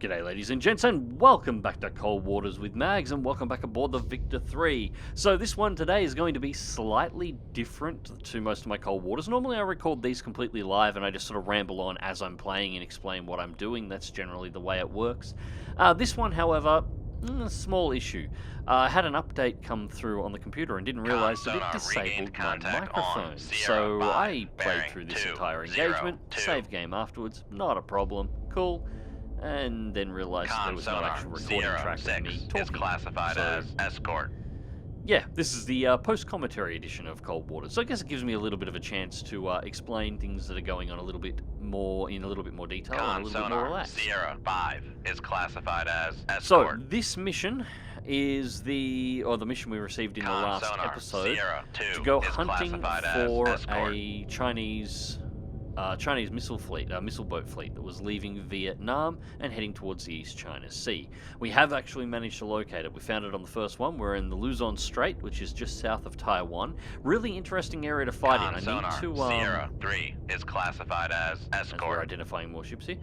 G'day ladies and gents, and welcome back to Cold Waters with Mags, and welcome back aboard the Victor 3. So this one today is going to be slightly different to most of my Cold Waters. Normally I record these completely live and I just sort of ramble on as I'm playing and explain what I'm doing. That's generally the way it works. This one, however, a small issue. I had an update come through on the computer and didn't realise that it disabled my microphone. So I played through this entire engagement, saved game afterwards, not a problem, cool. And then realised that there was no actual recording track of me talking. Is classified as Escort. Yeah, this is the post-commentary edition of Cold Water, so I guess it gives me a little bit of a chance to explain things that are going on a little bit more in a little bit more detail and a little bit more relaxed. Sierra 5 is classified as Escort. So this mission is the mission we received in the last episode to go hunting for a Chinese missile boat fleet that was leaving Vietnam and heading towards the East China Sea. We have actually managed to locate it. We found it on the first one. We're in the Luzon Strait, which is just south of Taiwan. Really interesting area to fight in. I need to Sierra 3 is classified as Escort. We're identifying more ships here.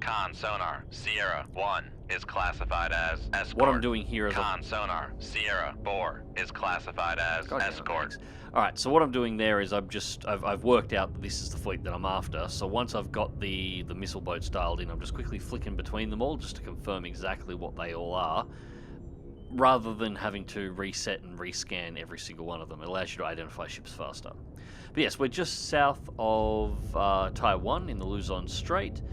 Con sonar Sierra 1 is classified as Escort. What I'm doing here is Con sonar Sierra 4 is classified as Escort. Alright, so what I'm doing there is I've worked out that this is the fleet that I'm after. So once I've got the missile boats dialed in, I'm just quickly flicking between them all just to confirm exactly what they all are, rather than having to reset and rescan every single one of them. It allows you to identify ships faster. But yes, we're just south of Taiwan in the Luzon Strait.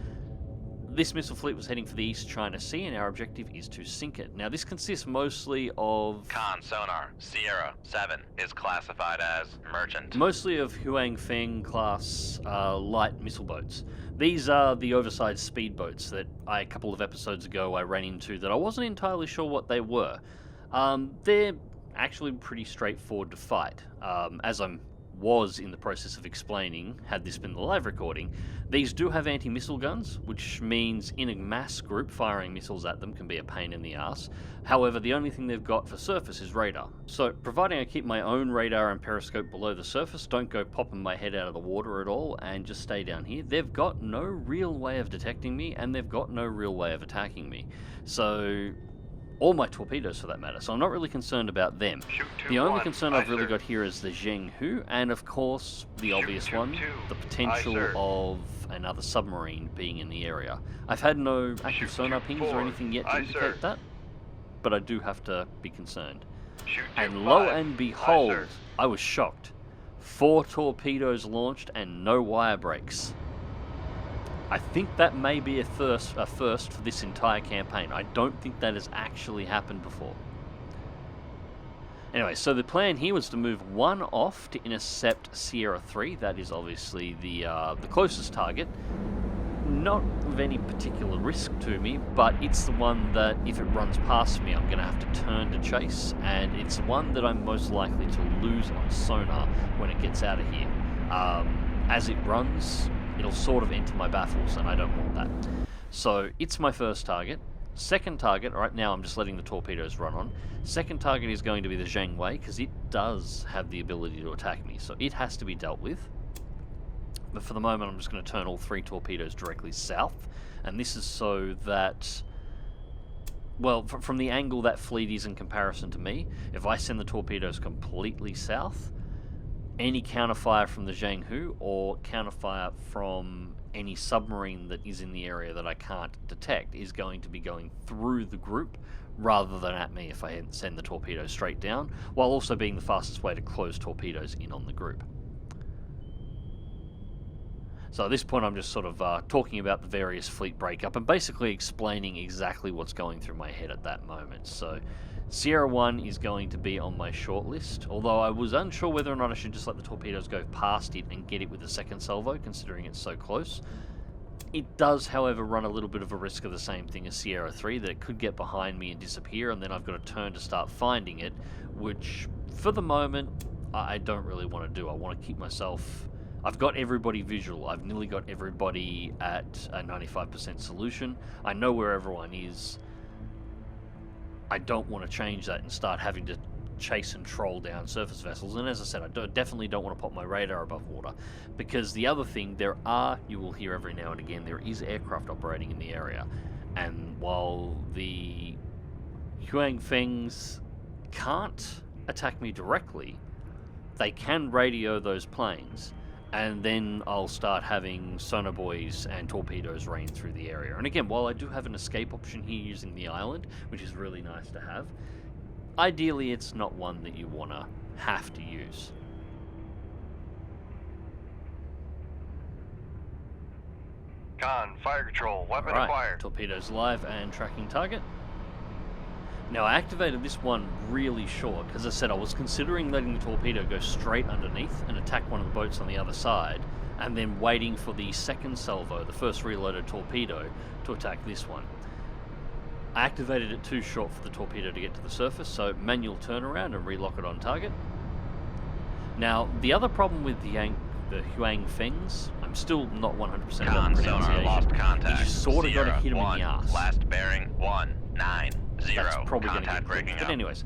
This missile fleet was heading for the East China Sea, and our objective is to sink it. Now, this consists mostly of... Con sonar Sierra 7 is classified as Merchant. Mostly of Huang Feng class light missile boats. These are the oversized speedboats that a couple of episodes ago I ran into that I wasn't entirely sure what they were. They're actually pretty straightforward to fight. As I was in the process of explaining, had this been the live recording, these do have anti-missile guns, which means in a mass group firing missiles at them can be a pain in the ass. However, the only thing they've got for surface is radar. So, providing I keep my own radar and periscope below the surface, don't go popping my head out of the water at all, and just stay down here, they've got no real way of detecting me, and they've got no real way of attacking me. So, or my torpedoes for that matter, so I'm not really concerned about them. The only concern I've really got here is the Zhenghu, and of course, the obvious one, the potential of another submarine being in the area. I've had no active sonar pings or anything yet to indicate that, but I do have to be concerned. And lo and behold, I was shocked. 4 torpedoes launched and no wire breaks. I think that may be a first for this entire campaign. I don't think that has actually happened before. Anyway, so the plan here was to move one off to intercept Sierra 3. That is obviously the closest target. Not of any particular risk to me, but it's the one that if it runs past me, I'm going to have to turn to chase, and it's the one that I'm most likely to lose on sonar when it gets out of here. As it runs, it'll sort of enter my baffles, and I don't want that. So, it's my first target. Second target, right now I'm just letting the torpedoes run on. Second target is going to be the Zhangwei, because it does have the ability to attack me, so it has to be dealt with. But for the moment, I'm just going to turn all 3 torpedoes directly south, and this is so that... Well, from the angle that fleet is in comparison to me, if I send the torpedoes completely south, any counterfire from the Zhanghu or counterfire from any submarine that is in the area that I can't detect is going to be going through the group rather than at me if I send the torpedoes straight down, while also being the fastest way to close torpedoes in on the group. So at this point I'm just sort of talking about the various fleet breakup and basically explaining exactly what's going through my head at that moment. So Sierra 1 is going to be on my shortlist, although I was unsure whether or not I should just let the torpedoes go past it and get it with the second salvo, considering it's so close. It does, however, run a little bit of a risk of the same thing as Sierra 3, that it could get behind me and disappear, and then I've got to turn to start finding it, which, for the moment, I don't really want to do. I want to keep myself... I've got everybody visual. I've nearly got everybody at a 95% solution. I know where everyone is. I don't want to change that and start having to chase and troll down surface vessels. And as I said, I definitely don't want to pop my radar above water, because the other thing, you will hear every now and again, there is aircraft operating in the area. And while the Huang Fengs can't attack me directly, they can radio those planes, and then I'll start having sonobuoys and torpedoes rain through the area. And again, while I do have an escape option here using the island, which is really nice to have, ideally it's not one that you want to have to use. Con, fire control, weapon acquired. Torpedoes live and tracking target. Now, I activated this one really short. As I said, I was considering letting the torpedo go straight underneath and attack one of the boats on the other side, and then waiting for the second salvo, the first reloaded torpedo, to attack this one. I activated it too short for the torpedo to get to the surface, so manual turnaround and relock it on target. Now, the other problem with the Huang Fengs, I'm still not 100% on the sonar lost contact. You sort of got to hit him in the ass. Last bearing 190. That's probably going to get breaking cooked. But up. anyways,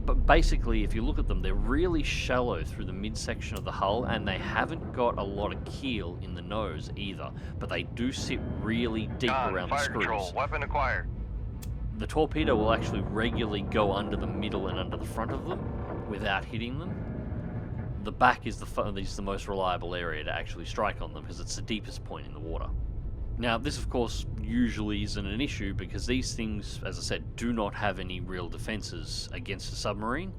but basically, if you look at them, they're really shallow through the midsection of the hull, and they haven't got a lot of keel in the nose either. But they do sit really deep around the screws. Control, weapon acquired. The torpedo will actually regularly go under the middle and under the front of them without hitting them. The back is the most reliable area to actually strike on them because it's the deepest point in the water. Now, this of course usually isn't an issue because these things, as I said, do not have any real defenses against a submarine,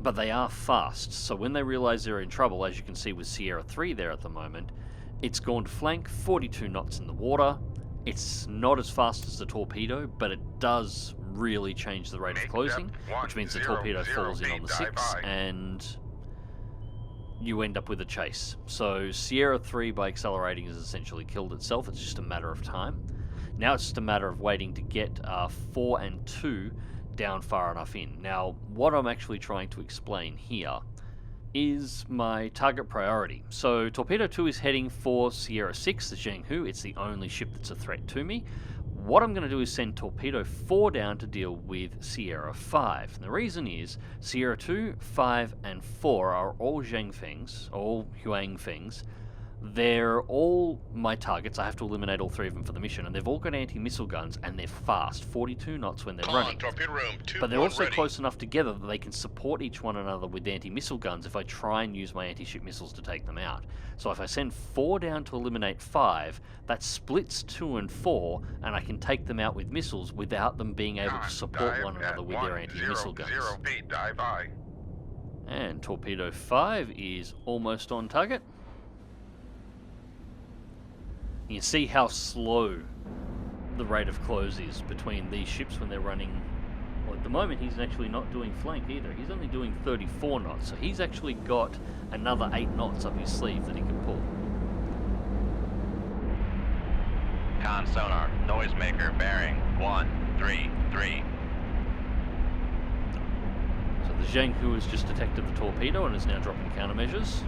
but they are fast, so when they realize they're in trouble, as you can see with Sierra 3 there at the moment, it's gone to flank, 42 knots in the water. It's not as fast as the torpedo, but it does really change the rate of closing, which means the torpedo falls in on the 6, and you end up with a chase. So Sierra 3, by accelerating, has essentially killed itself. It's just a matter of time. Now it's just a matter of waiting to get 4 and 2 down far enough in. Now, what I'm actually trying to explain here is my target priority. So Torpedo 2 is heading for Sierra 6, the Zhenghu. It's the only ship that's a threat to me. What I'm going to do is send Torpedo 4 down to deal with Sierra 5. And the reason is Sierra 2, 5, and 4 are all Zhengfengs, all Huang Fengs. They're all my targets. I have to eliminate all 3 of them for the mission, and they've all got anti-missile guns, and they're fast, 42 knots when they're running. Torpedo room, But they're also close enough together that they can support each one another with anti-missile guns if I try and use my anti-ship missiles to take them out. So if I send 4 down to eliminate 5, that splits 2 and 4, and I can take them out with missiles without them being able to support one another with their anti-missile guns. Dive I. And Torpedo 5 is almost on target. You can see how slow the rate of close is between these ships when they're running. Well, at the moment he's actually not doing flank either. He's only doing 34 knots, so he's actually got another 8 knots up his sleeve that he can pull. Con sonar, noisemaker, bearing 133. So the Zhenghu has just detected the torpedo and is now dropping countermeasures.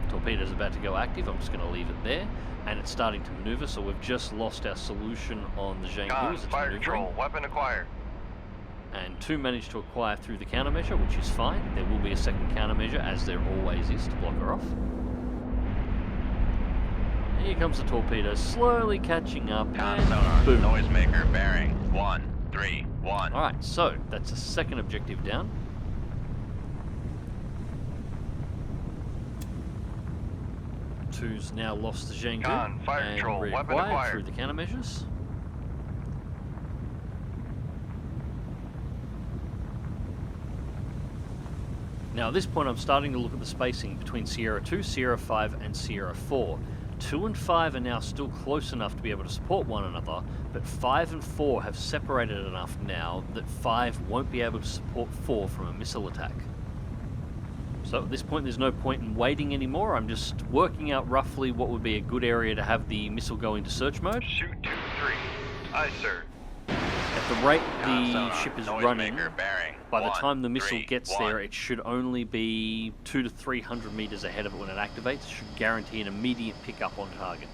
Torpedo's about to go active. I'm just going to leave it there. And it's starting to maneuver, so we've just lost our solution on the Zhenghu as it's fire maneuvering. control, weapon acquired. And 2 managed to acquire through the countermeasure, which is fine. There will be a second countermeasure, as there always is, to block her off. And here comes the torpedo, slowly catching up, Con and sonar, boom. noisemaker, bearing 131. Alright, so that's a second objective down. Two's now lost the Zhenghu Con, fire and control, weapon reacquired acquired. through the countermeasures. Now at this point I'm starting to look at the spacing between Sierra 2, Sierra 5 and Sierra 4. 2 and 5 are now still close enough to be able to support one another, but 5 and 4 have separated enough now that 5 won't be able to support 4 from a missile attack. So at this point there's no point in waiting anymore. I'm just working out roughly what would be a good area to have the missile go into search mode. Shoot 2-3. Aye, sir. At the rate the Sonar, ship is noisemaker, running, bearing by the time the missile 131. gets there, it should only be 200 to 300 meters ahead of it when it activates. It should guarantee an immediate pickup on target.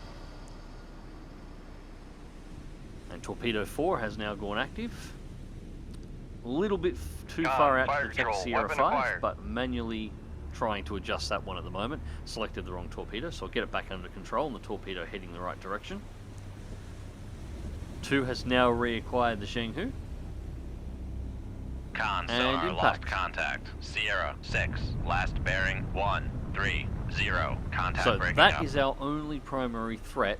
And Torpedo 4 has now gone active. A little bit too far out to detect control, Sierra weapon 5, acquired. but manually trying to adjust that one at the moment. Selected the wrong torpedo, so I'll get it back under control and the torpedo heading the right direction. 2 has now reacquired the Shenghu. Con And sonar impact. lost contact. Sierra 6, last bearing 130. Contact So breaking that up. is our only primary threat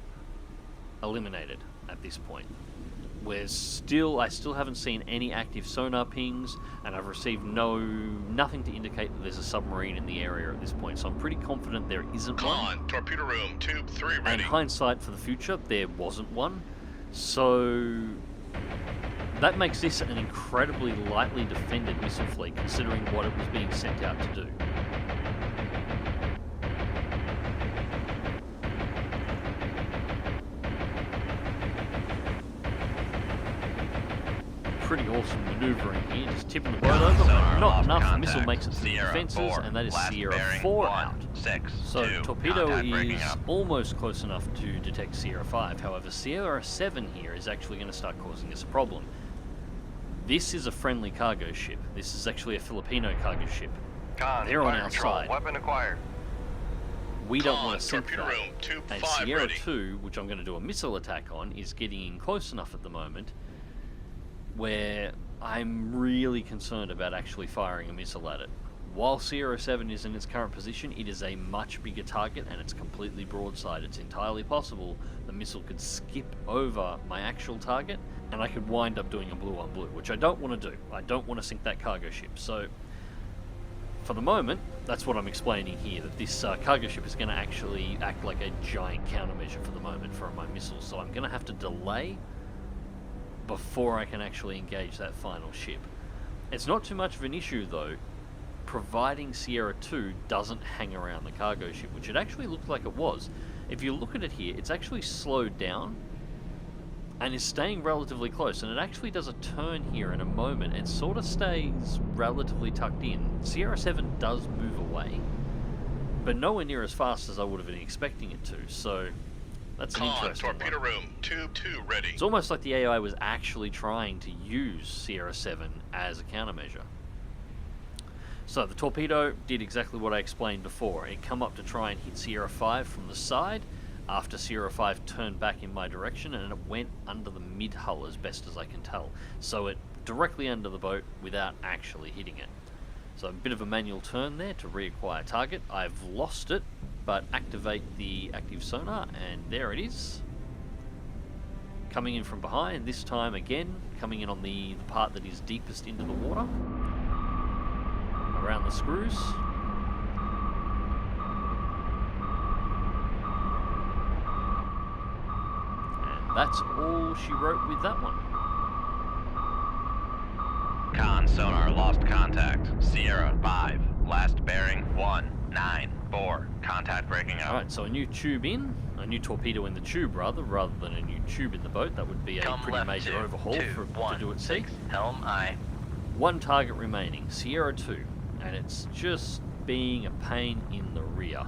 eliminated at this point. I still haven't seen any active sonar pings, and I've received nothing to indicate that there's a submarine in the area at this point, so I'm pretty confident there isn't one. Con, torpedo room, tube 3 And ready. hindsight for the future, there wasn't one. So that makes this an incredibly lightly defended missile fleet, considering what it was being sent out to do. Pretty awesome maneuvering here, just tipping the boat Con over, but sonar not lost enough. The contact. missile makes it to the Sierra defenses, 4, and that is last Sierra bearing 4 out. 6, So 2, torpedo contact breaking is up. almost close enough to detect Sierra 5. However, Sierra 7 here is actually going to start causing us a problem. This is a friendly cargo ship. This is actually a Filipino cargo ship. Con, They're on fire our control, side. weapon acquired. We don't Con, want to sink torpedo that. room, tube And 5 Sierra ready. 2, which I'm going to do a missile attack on, is getting in close enough at the moment where I'm really concerned about actually firing a missile at it. While Sierra 7 is in its current position, it is a much bigger target and it's completely broadside. It's entirely possible the missile could skip over my actual target and I could wind up doing a blue on blue, which I don't want to do. I don't want to sink that cargo ship. So for the moment, that's what I'm explaining here, that this cargo ship is going to actually act like a giant countermeasure for the moment for my missiles. So I'm going to have to delay before I can actually engage that final ship. It's not too much of an issue though, providing Sierra 2 doesn't hang around the cargo ship, which it actually looked like it was. If you look at it here, it's actually slowed down and is staying relatively close, and it actually does a turn here in a moment and sort of stays relatively tucked in. Sierra 7 does move away, but nowhere near as fast as I would have been expecting it to, so that's an Con, interesting torpedo one. room, tube 2 ready. It's almost like the AI was actually trying to use Sierra 7 as a countermeasure. So the torpedo did exactly what I explained before. It come up to try and hit Sierra 5 from the side after Sierra 5 turned back in my direction, and it went under the mid-hull as best as I can tell. So it directly under the boat without actually hitting it. So a bit of a manual turn there to reacquire target. I've lost it, but activate the active sonar, and there it is. Coming in from behind, this time again, coming in on the part that is deepest into the water. Around the screws. And that's all she wrote with that one. Con sonar lost contact. Sierra 5, last bearing 194. Contact breaking up. Alright, so a new tube in, a new torpedo in the tube rather than a new tube in the boat. That would be a Come pretty left major 2, overhaul 2, to 1, do at sea. 6, helm aye. One target remaining, Sierra 2, and it's just being a pain in the rear.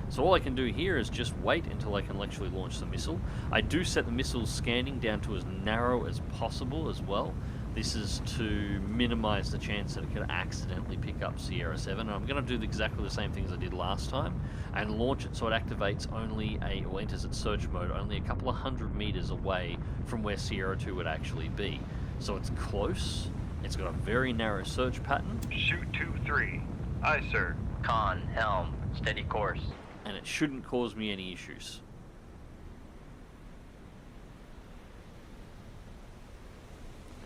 So all I can do here is just wait until I can actually launch the missile. I do set the missile's scanning down to as narrow as possible as well. This is to minimize the chance that it could accidentally pick up Sierra 7. And I'm going to do exactly the same thing as I did last time and launch it so it activates or enters its search mode only a couple of 100 meters away from where Sierra 2 would actually be. So it's close. It's got a very narrow search pattern. Shoot 2-3. Aye, sir. Con, helm, steady course. And it shouldn't cause me any issues.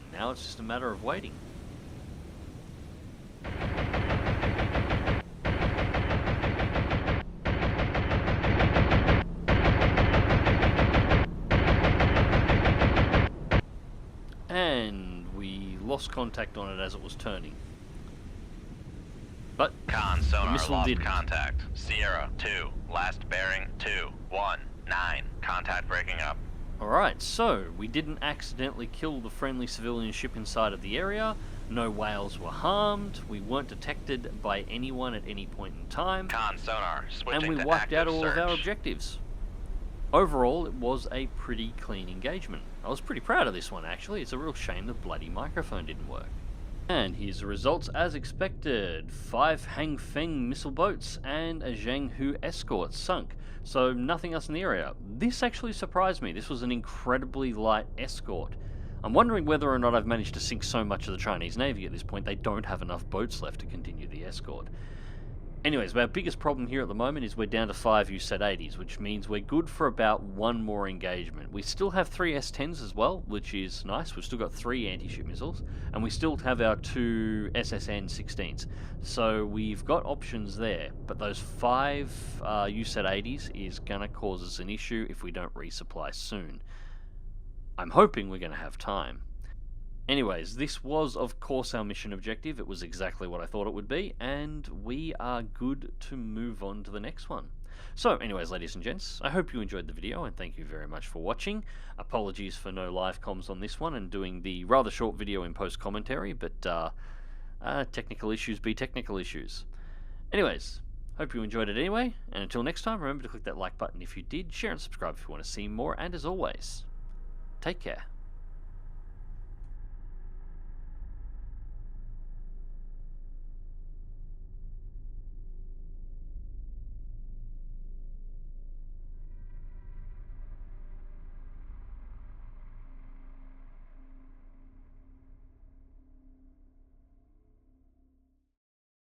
And now it's just a matter of waiting. And we lost contact on it as it was turning. But Con sonar missile lost didn't. contact. Sierra 2, last bearing 219. Contact breaking up. Alright, so we didn't accidentally kill the friendly civilian ship inside of the area. No whales were harmed. We weren't detected by anyone at any point in time. Con sonar switching And we to wiped out active all of our search. objectives. Overall, it was a pretty clean engagement. I was pretty proud of this one, actually. It's a real shame the bloody microphone didn't work. And here's the results as expected. 5 Hangfeng missile boats and a Zhenghu escort sunk, so nothing else in the area. This actually surprised me. This was an incredibly light escort. I'm wondering whether or not I've managed to sink so much of the Chinese Navy at this point they don't have enough boats left to continue the escort. Anyways, our biggest problem here at the moment is we're down to 5 USAT-80s, which means we're good for about 1 more engagement. We still have 3 S-10s as well, which is nice. We've still got 3 anti-ship missiles, and we still have our 2 SSN-16s. So we've got options there, but those 5 USAT-80s is going to cause us an issue if we don't resupply soon. I'm hoping we're going to have time. Anyways, this was of course our mission objective. It was exactly what I thought it would be, and we are good to move on to the next one. So anyways, ladies and gents, I hope you enjoyed the video, and thank you very much for watching. Apologies for no live comms on this one and doing the rather short video in post-commentary, but technical issues be technical issues. Anyways, hope you enjoyed it anyway, and until next time, remember to click that like button if you did, share and subscribe if you want to see more, and as always, take care.